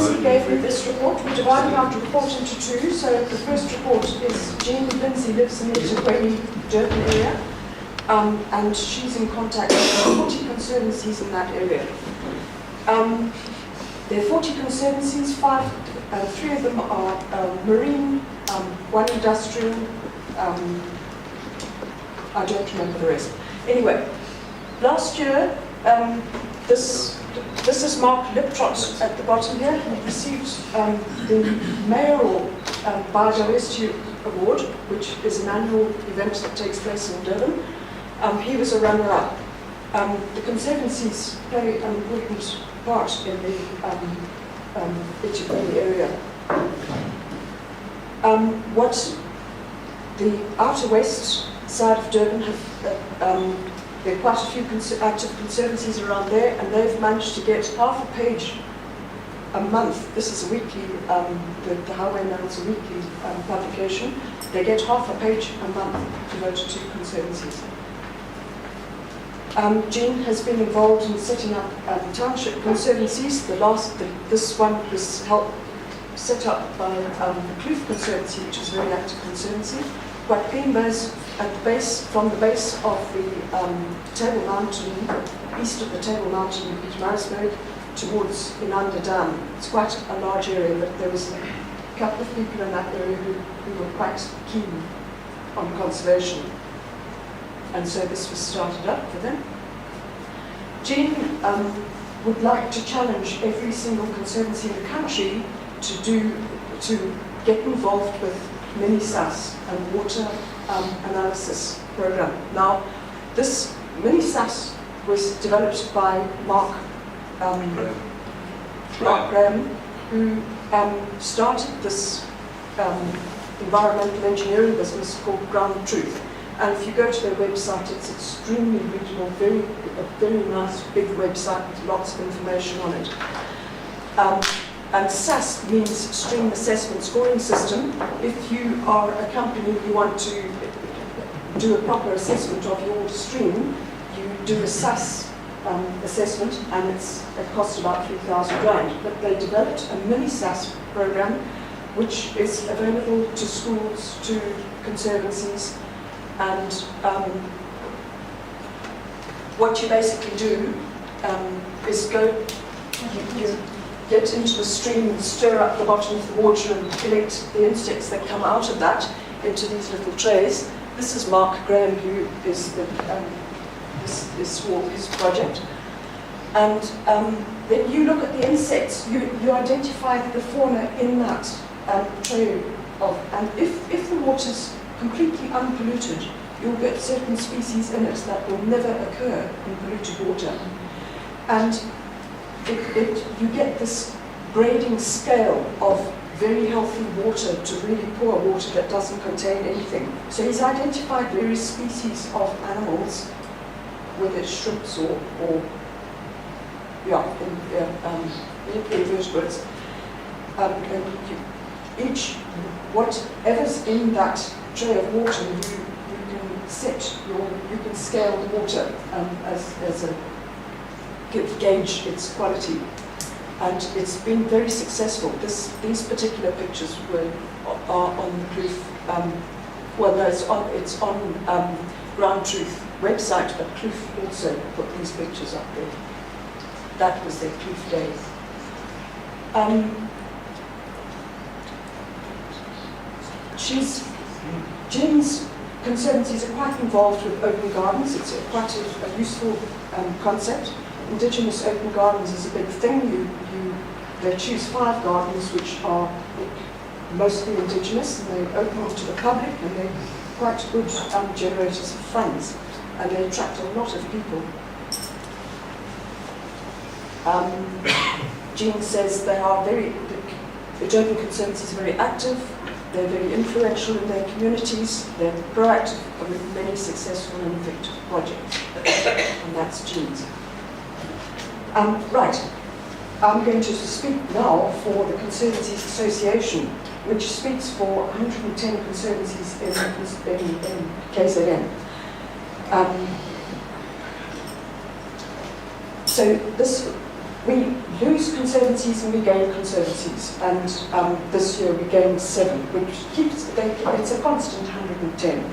Lindsay gave me this report. We divided our report into two. So the first report is Jean Lindsay lives in the Durban area, and she's in contact with 40 conservancies in that area. There are 40 conservancies, three of them are marine, one industrial, I don't remember the rest. Anyway, last year, this is Mark Liptrot at the bottom here. He received the mayoral Biodiversity Award, which is an annual event that takes place in Durban. He was a runner-up. The conservancies play an important part in the Itumeleng area. What the outer west side of Durban have, there are quite a few active conservancies around there, and they've managed to get half a page a month. This is a weekly, the Highway now is a weekly publication. They get half a page a month devoted to conservancies. Jean has been involved in setting up township conservancies. This one was set up by the Kloof Conservancy, which is a very active conservancy. Quite clean base at the base, from the base of the Table Mountain, east of the Table Mountain in Pietermaritzburg, towards Inanda Dam. It's quite a large area, but there was a couple of people in that area who were quite keen on conservation. And so this was started up for them. Jean would like to challenge every single conservancy in the country to get involved with mini-SAS and water analysis program. Now, this mini-SAS was developed by Mark Graham, who started this environmental engineering business called Ground Truth. And if you go to their website, it's extremely readable, a very nice big website with lots of information on it. And SAS means Stream Assessment Scoring System. If you are a company, you want to do a proper assessment of your stream, you do a SAS assessment, and it costs about 3,000 rand. But they developed a mini SAS program, which is available to schools, to conservancies, and what you basically do is you get into the stream and stir up the bottom of the water and collect the insects that come out of that into these little trays. This is Mark Graham, who is his project. And then you look at the insects, you identify the fauna in that tray and if the water's completely unpolluted, you'll get certain species in it that will never occur in polluted water. And you get this grading scale of very healthy water to really poor water that doesn't contain anything. So he's identified various species of animals, whether it's shrimps or invertebrates. Whatever's in that tray of water, you can scale the water as a gauge its quality, and it's been very successful. These particular pictures are on the Kloof. It's on Ground Truth website, but Kloof also put these pictures up there. That was their Kloof days. Jean's conservancies are quite involved with open gardens. It's quite a useful concept. Indigenous open gardens is a big thing. They choose 5 gardens which are mostly indigenous, and they open them to the public, and they're quite good generators of funds, and they attract a lot of people. Jean says the Durban Conservancies are very active, they're very influential in their communities, they're proactive with many successful and effective projects. And that's Jean's. Right, I'm going to speak now for the Conservancies Association, which speaks for 110 conservancies in KZN. So we lose conservancies and we gain conservancies, and this year we gained 7, which keeps, it's a constant 110.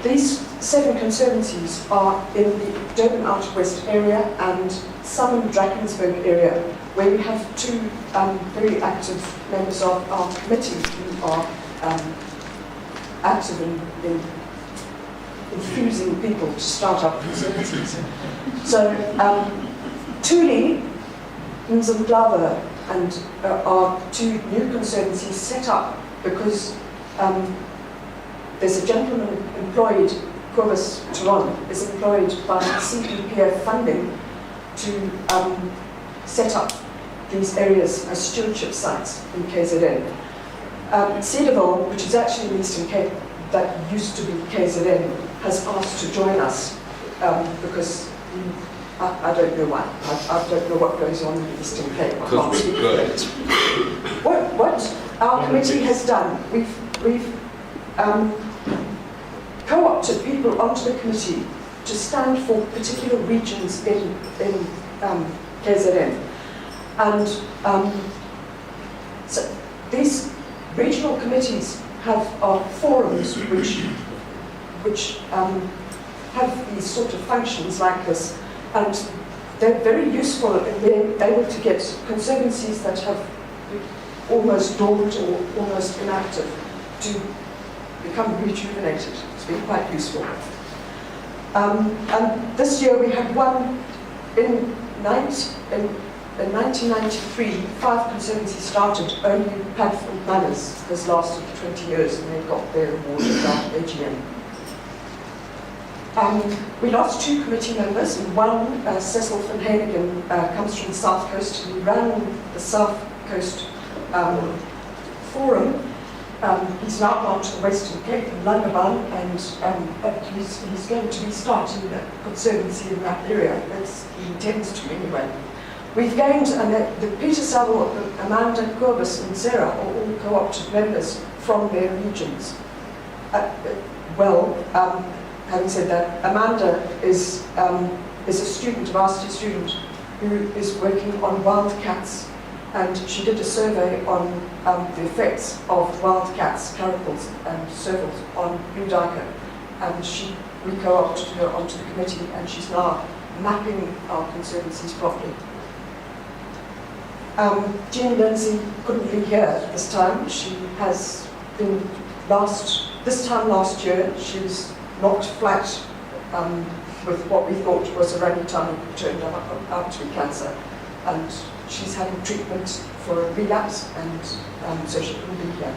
These 7 conservancies are in the Durban Outer West area and some in the Drakensberg area, where we have 2 very active members of our committee who are active in infusing people to start up conservancies. So, Thuli, Nzimhlava, and are 2 new conservancies set up because there's a gentleman employed, Kobus Turon, is employed by CEPF funding to set up these areas as stewardship sites in KZN. Cedarville, which is actually in the Eastern Cape, that used to be KZN, has asked to join us because I don't know why. I don't know what goes on in the Eastern Cape. Because we're good. What our committee has done, we've co-opted people onto the committee to stand for particular regions in KZN. And so these regional committees have forums which have these sort of functions like this, and they're very useful in being able to get conservancies that have almost dormant or almost inactive to become rejuvenated. It's been quite useful. And this year we had one in 1993, 5 conservancies started. Only Padfield Manners has lasted 20 years, and they got their award at our AGM. We lost 2 committee members, and one, Cecil van Henigan, comes from the South Coast, and he ran the South Coast Forum. He's now gone to the Western Cape in Langebaan, and he's going to be starting a conservancy in that area. He intends to anyway. We've gained, the Peter Saville, Amanda, Kobus, and Sarah are all co-opted members from their regions. Having said that, Amanda is a student, a varsity student, who is working on wildcats, and she did a survey on the effects of wildcats, caracals, and servals on Blue Duiker, and we co-opted her onto the committee, and she's now mapping our conservancies properly. Jean Lindsay couldn't be here this time. She has been this time last year, she was knocked flat with what we thought was orangutan, who turned out to be cancer. And she's having treatment for a relapse, and so she couldn't be here.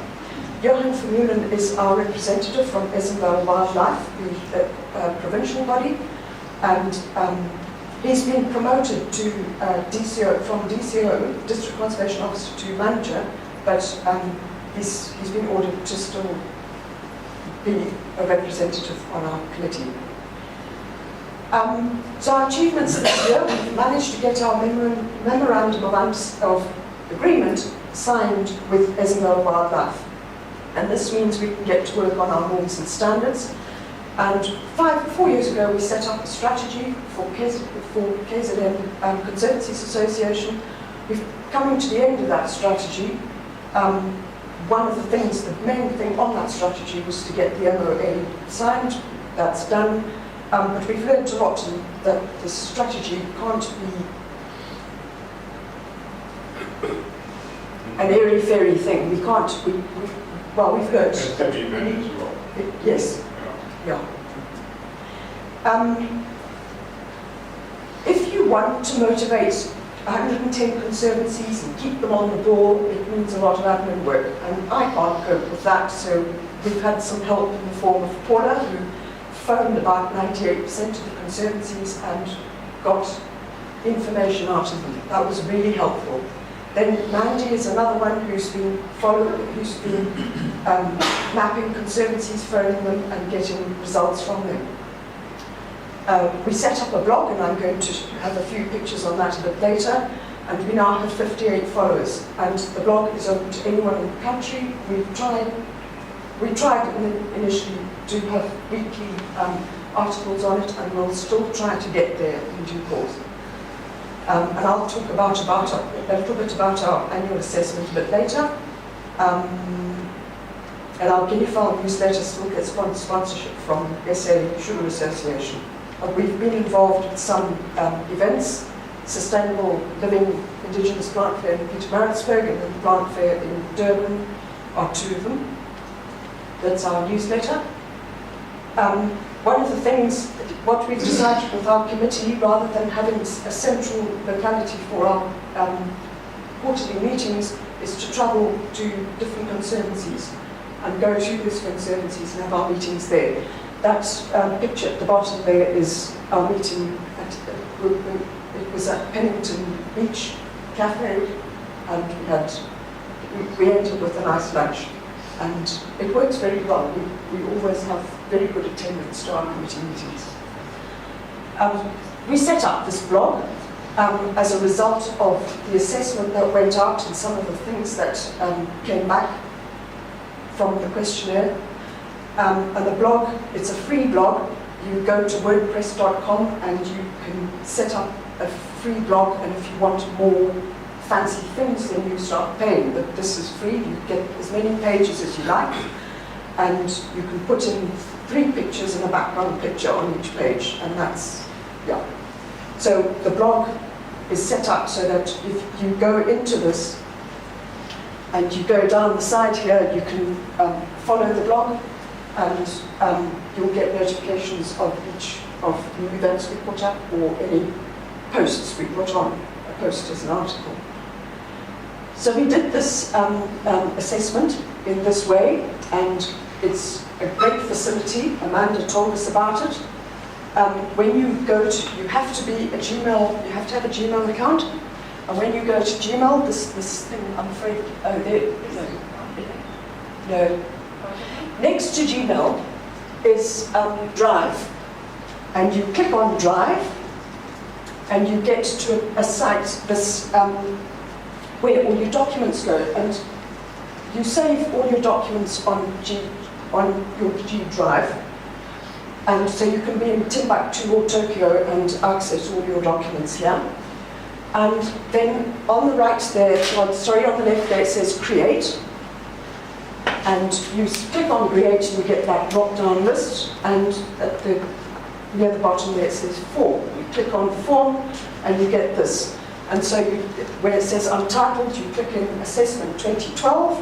Johan Vermeulen is our representative from Esenvale Wildlife, the provincial body, and he's been promoted to DCO, from DCO, District Conservation Officer, to manager, but he's been ordered to still be a representative on our committee. So our achievements this year, we've managed to get our memorandum of agreement signed with Esenvale Wildlife. And this means we can get to work on our norms and standards. And 4 years ago, we set up a strategy for KZN Conservancies Association. We've coming to the end of that strategy. One of the things, the main thing on that strategy was to get the MOA signed. That's done. But we've learned a lot that the strategy can't be an airy-fairy thing. We can't, we've learned. It's got to be amended as well. Yes. Yeah. If you want to motivate 110 conservancies and keep them on the ball, it means a lot of admin work, and I can't cope with that, so we've had some help in the form of Paula, who phoned about 98% of the conservancies and got information out of them. That was really helpful. Then Mandy is another one who's been mapping conservancies, phoning them and getting results from them. We set up a blog, and I'm going to have a few pictures on that a bit later, and we now have 58 followers, and the blog is open to anyone in the country. We tried initially to have weekly articles on it, and we'll still try to get there in due course. And I'll talk about a little bit about our annual assessment a bit later. And our guinea fowl newsletter still gets sponsorship from SA Sugar Association. We've been involved with some events, Sustainable Living Indigenous Plant Fair in Pietermaritzburg and the Plant Fair in Durban are two of them. That's our newsletter. One of the things, what we've decided with our committee, rather than having a central locality for our quarterly meetings, is to travel to different conservancies and go to those conservancies and have our meetings there. That picture at the bottom there is our meeting at, it was at Pennington Beach Cafe, and we ended with a nice lunch. And it works very well. We always have very good attendance to our committee meetings. We set up this blog as a result of the assessment that went out and some of the things that came back from the questionnaire. And the blog, it's a free blog. You go to wordpress.com and you can set up a free blog, and if you want more fancy things, then you start paying. But this is free. You get as many pages as you like, and you can put in 3 pictures and a background picture on each page, and that's, yeah. So the blog is set up so that if you go into this and you go down the side here, you can follow the blog, and you'll get notifications of each of the events we put up or any posts we put on. A post is an article. So we did this assessment in this way, and it's a great facility. Amanda told us about it. When you go to, you have to be a Gmail, you have to have a Gmail account. And when you go to Gmail, this thing, I'm afraid, oh, there, no. Next to Gmail is Drive. And you click on Drive, and you get to a site, this, where all your documents go, and you save all your documents on your G Drive, and so you can be in Timbuktu or Tokyo and access all your documents here. And then on the right there, on the left there, it says Create, and you click on Create and you get that drop-down list, and at near the bottom there it says Form. You click on Form and you get this. And so where it says Untitled, you click in Assessment 2012,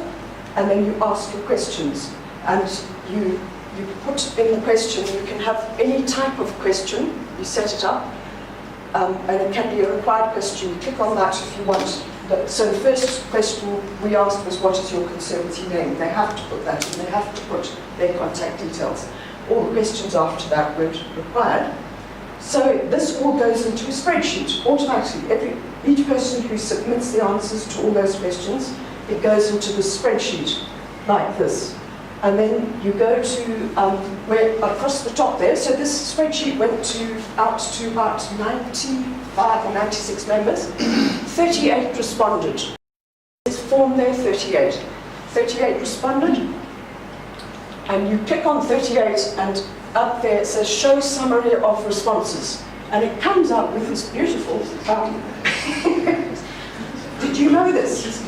and then you ask your questions. And you put in the question, you can have any type of question, you set it up, and it can be a required question. You click on that if you want. So the first question we asked was, what is your conservancy name? They have to put that in, they have to put their contact details. All the questions after that weren't required. So this all goes into a spreadsheet automatically. Each person who submits the answers to all those questions, it goes into the spreadsheet like this. And then you go to where across the top there. So this spreadsheet went out to about 95 or 96 members. 38 responded. This form there, 38. 38 responded. And you click on 38, and up there it says Show Summary of Responses. And it comes up with this beautiful... Did you know this?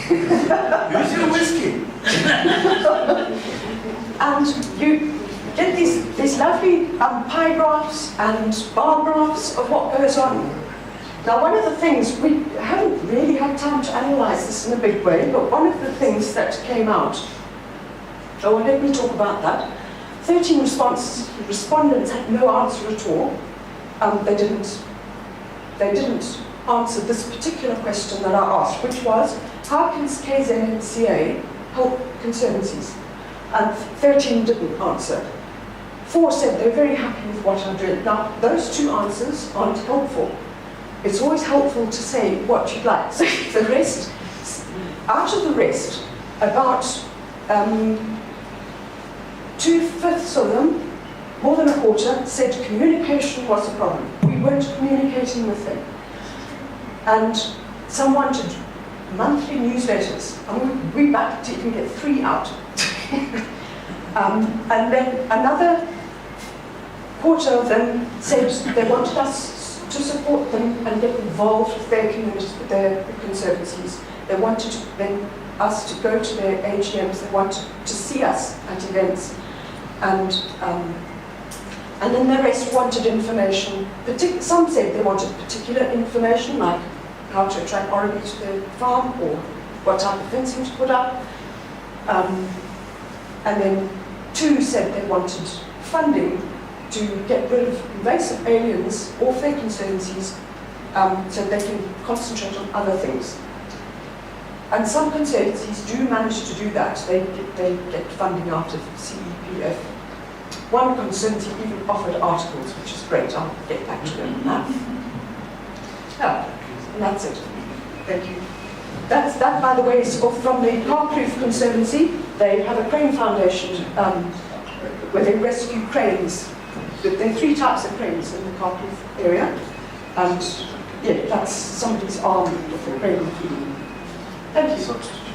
Who's your whiskey? And you get these lovely pie graphs and bar graphs of what goes on. Now, one of the things, we haven't really had time to analyze this in a big way, but one of the things that came out, oh, let me talk about that. 13 respondents had no answer at all. They didn't answer this particular question that I asked, which was, how can KZN help conservancies? And 13 didn't answer. 4 said they're very happy with what I'm doing. Now, those 2 answers aren't helpful. It's always helpful to say what you'd like. So the rest, out of the rest, about 2/5 of them, more than a quarter, said communication was a problem. We weren't communicating with them. And some wanted monthly newsletters, and we backed to even get 3 out. And then another quarter of them said they wanted us to support them and get involved with their communities, with their conservancies. They wanted us to go to their AGMs, they wanted to see us at events, and then the rest wanted information. Some said they wanted particular information, like how to attract Orrery to their farm, or what type of fencing to put up. And then 2 said they wanted funding to get rid of invasive aliens off their conservancies, so they can concentrate on other things. And some conservancies do manage to do that. They get funding out of CEPF. One conservancy even offered articles, which is great. I'll get back to them on that. Yeah, and that's it. Thank you. That, by the way, is from the Parkproof Conservancy. They have a crane foundation where they rescue cranes. There are 3 types of cranes in the Parkproof area. And yeah, that's somebody's arm with a crane. Thank you.